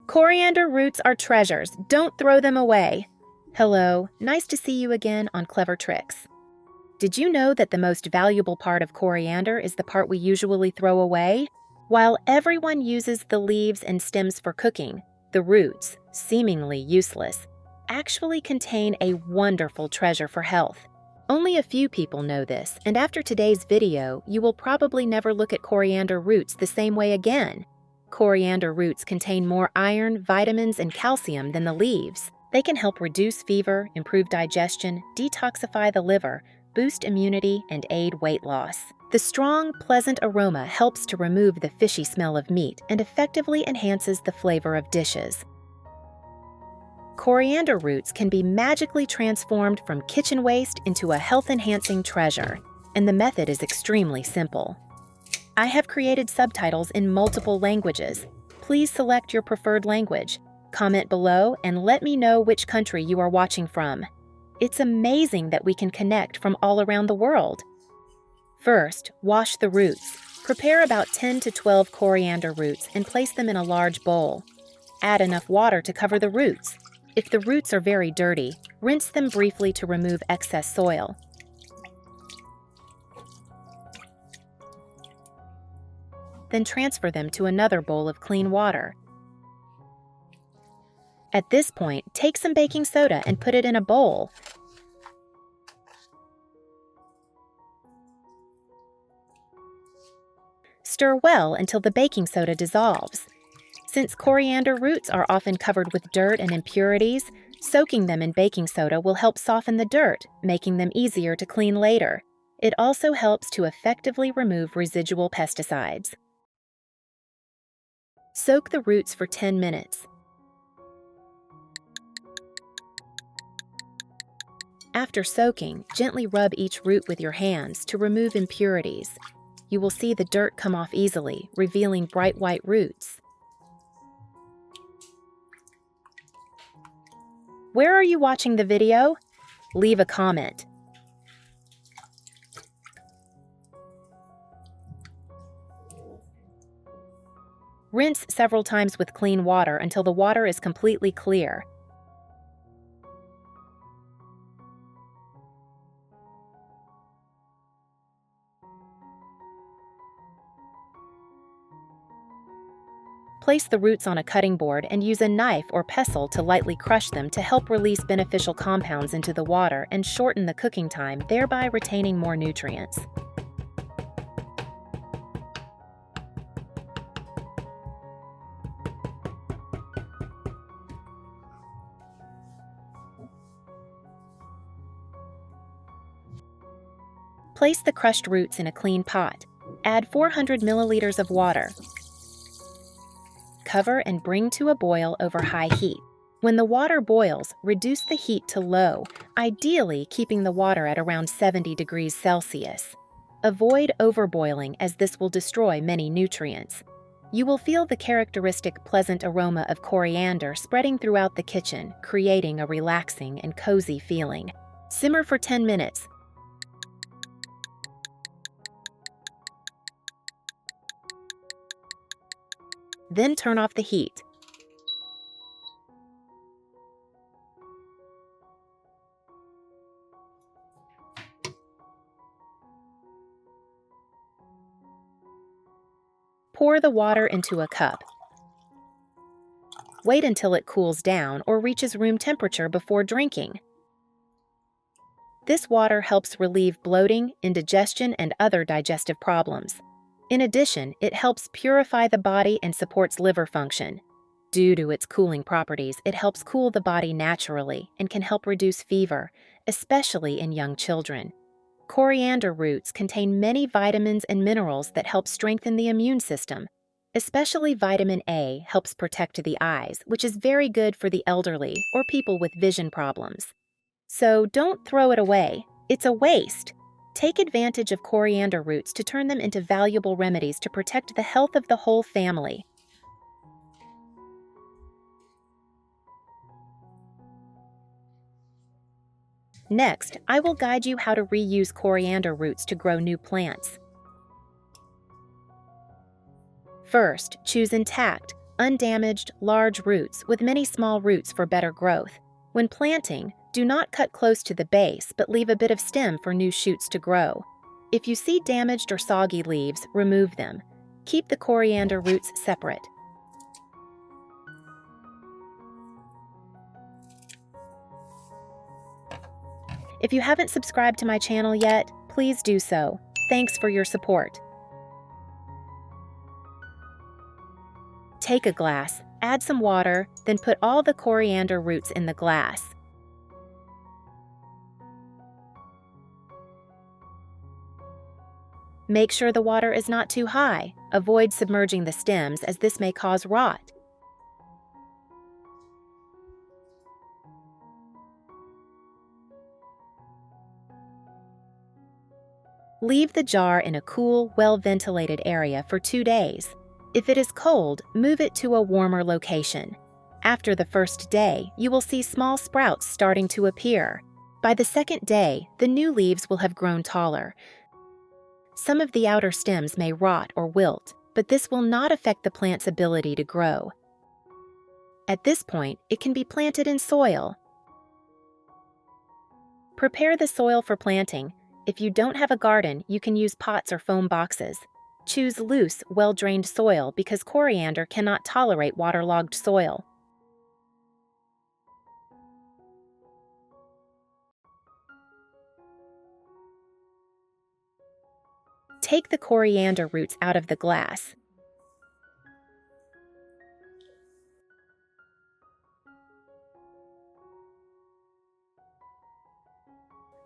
Coriander roots are treasures. Don't throw them away. Hello, nice to see you again on Clever Tricks. Did you know that the most valuable part of coriander is the part we usually throw away? While everyone uses the leaves and stems for cooking, the roots, seemingly useless, actually contain a wonderful treasure for health. Only a few people know this, and after today's video, you will probably never look at coriander roots the same way again. Coriander roots contain more iron, vitamins, and calcium than the leaves. They can help reduce fever, improve digestion, detoxify the liver, boost immunity, and aid weight loss. The strong, pleasant aroma helps to remove the fishy smell of meat and effectively enhances the flavor of dishes. Coriander roots can be magically transformed from kitchen waste into a health-enhancing treasure, and the method is extremely simple. I have created subtitles in multiple languages. Please select your preferred language. Comment below and let me know which country you are watching from. It's amazing that we can connect from all around the world. First, wash the roots. Prepare about 10 to 12 coriander roots and place them in a large bowl. Add enough water to cover the roots. If the roots are very dirty, rinse them briefly to remove excess soil. Then transfer them to another bowl of clean water. At this point, take some baking soda and put it in a bowl. Stir well until the baking soda dissolves. Since coriander roots are often covered with dirt and impurities, soaking them in baking soda will help soften the dirt, making them easier to clean later. It also helps to effectively remove residual pesticides. Soak the roots for 10 minutes. After soaking, gently rub each root with your hands to remove impurities. You will see the dirt come off easily, revealing bright white roots. Where are you watching the video? Leave a comment. Rinse several times with clean water until the water is completely clear. Place the roots on a cutting board and use a knife or pestle to lightly crush them to help release beneficial compounds into the water and shorten the cooking time, thereby retaining more nutrients. Place the crushed roots in a clean pot. Add 400 milliliters of water. Cover and bring to a boil over high heat. When the water boils, reduce the heat to low, ideally keeping the water at around 70 degrees Celsius. Avoid overboiling as this will destroy many nutrients. You will feel the characteristic pleasant aroma of coriander spreading throughout the kitchen, creating a relaxing and cozy feeling. Simmer for 10 minutes. Then turn off the heat. Pour the water into a cup. Wait until it cools down or reaches room temperature before drinking. This water helps relieve bloating, indigestion, and other digestive problems. In addition, it helps purify the body and supports liver function. Due to its cooling properties, it helps cool the body naturally and can help reduce fever, especially in young children. Coriander roots contain many vitamins and minerals that help strengthen the immune system. Especially vitamin A helps protect the eyes, which is very good for the elderly or people with vision problems. So don't throw it away. It's a waste. Take advantage of coriander roots to turn them into valuable remedies to protect the health of the whole family. Next, I will guide you how to reuse coriander roots to grow new plants. First, choose intact, undamaged, large roots with many small roots for better growth. When planting, do not cut close to the base, but leave a bit of stem for new shoots to grow. If you see damaged or soggy leaves, remove them. Keep the coriander roots separate. If you haven't subscribed to my channel yet, please do so. Thanks for your support. Take a glass, add some water, then put all the coriander roots in the glass. Make sure the water is not too high. Avoid submerging the stems, as this may cause rot. Leave the jar in a cool, well-ventilated area for 2 days. If it is cold, move it to a warmer location. After the first day, you will see small sprouts starting to appear. By the second day, the new leaves will have grown taller. Some of the outer stems may rot or wilt, but this will not affect the plant's ability to grow. At this point, it can be planted in soil. Prepare the soil for planting. If you don't have a garden, you can use pots or foam boxes. Choose loose, well-drained soil because coriander cannot tolerate waterlogged soil. Take the coriander roots out of the glass.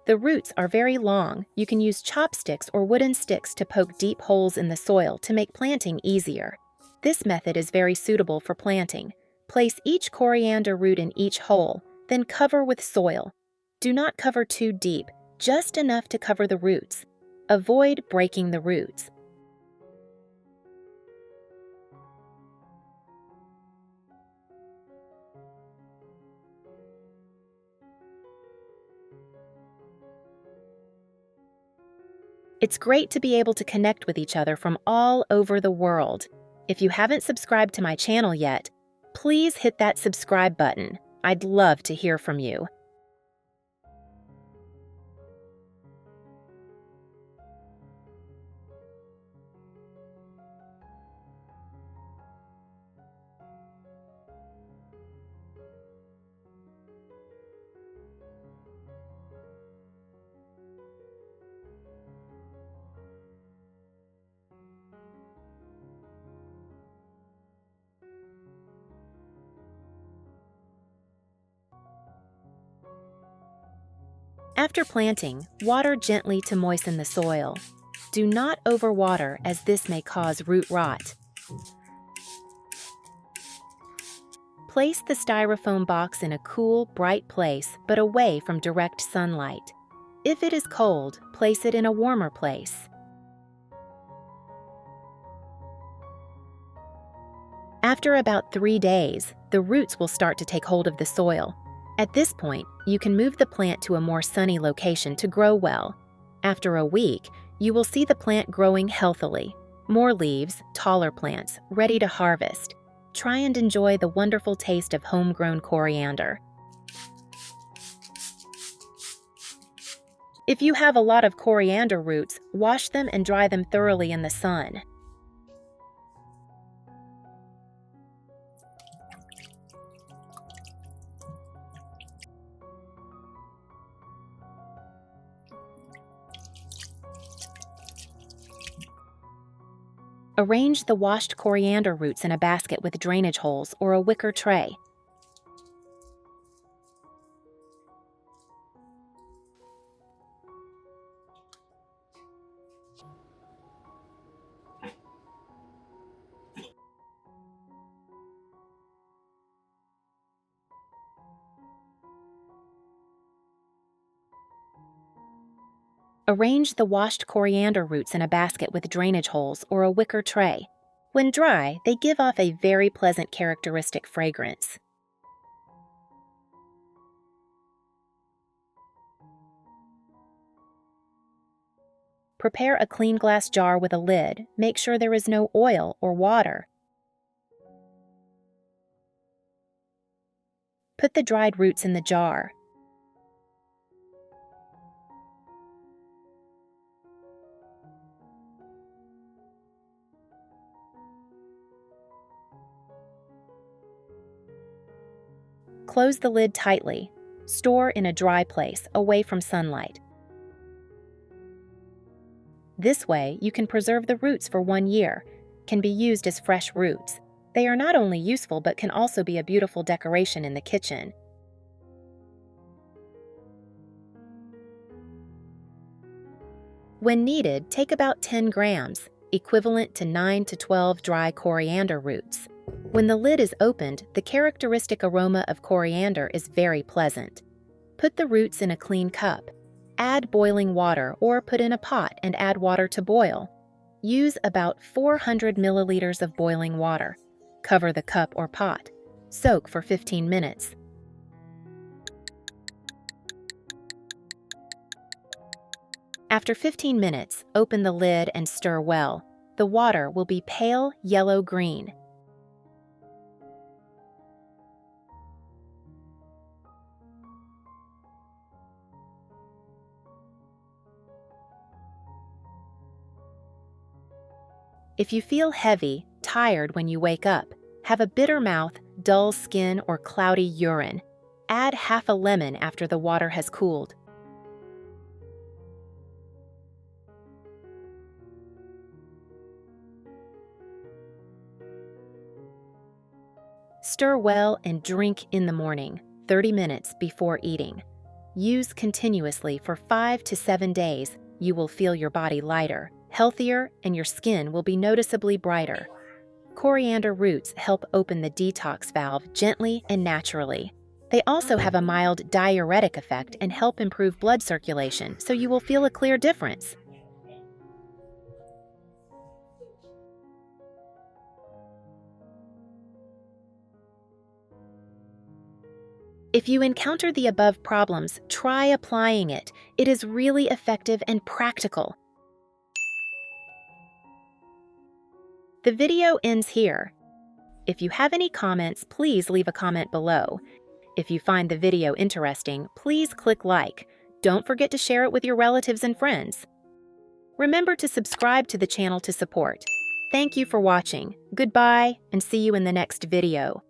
The roots are very long. You can use chopsticks or wooden sticks to poke deep holes in the soil to make planting easier. This method is very suitable for planting. Place each coriander root in each hole, then cover with soil. Do not cover too deep, just enough to cover the roots. Avoid breaking the roots. It's great to be able to connect with each other from all over the world. If you haven't subscribed to my channel yet, please hit that subscribe button. I'd love to hear from you. After planting, water gently to moisten the soil. Do not overwater, as this may cause root rot. Place the styrofoam box in a cool, bright place, but away from direct sunlight. If it is cold, place it in a warmer place. After about 3 days, the roots will start to take hold of the soil. At this point, you can move the plant to a more sunny location to grow well. After a week, you will see the plant growing healthily. More leaves, taller plants, ready to harvest. Try and enjoy the wonderful taste of homegrown coriander. If you have a lot of coriander roots, wash them and dry them thoroughly in the sun. Arrange the washed coriander roots in a basket with drainage holes or a wicker tray. Arrange the washed coriander roots in a basket with drainage holes or a wicker tray. When dry, they give off a very pleasant characteristic fragrance. Prepare a clean glass jar with a lid. Make sure there is no oil or water. Put the dried roots in the jar. Close the lid tightly. Store in a dry place, away from sunlight. This way, you can preserve the roots for 1 year. Can be used as fresh roots. They are not only useful but can also be a beautiful decoration in the kitchen. When needed, take about 10 grams, equivalent to 9 to 12 dry coriander roots. When the lid is opened, the characteristic aroma of coriander is very pleasant. Put the roots in a clean cup. Add boiling water or put in a pot and add water to boil. Use about 400 milliliters of boiling water. Cover the cup or pot. Soak for 15 minutes. After 15 minutes, open the lid and stir well. The water will be pale yellow-green. If you feel heavy, tired when you wake up, have a bitter mouth, dull skin, or cloudy urine, add half a lemon after the water has cooled. Stir well and drink in the morning, 30 minutes before eating. Use continuously for 5 to 7 days. You will feel your body lighter, healthier, and your skin will be noticeably brighter. Coriander roots help open the detox valve gently and naturally. They also have a mild diuretic effect and help improve blood circulation, so you will feel a clear difference. If you encounter the above problems, try applying it. It is really effective and practical. The video ends here. If you have any comments, please leave a comment below. If you find the video interesting, please click like. Don't forget to share it with your relatives and friends. Remember to subscribe to the channel to support. Thank you for watching. Goodbye, and see you in the next video.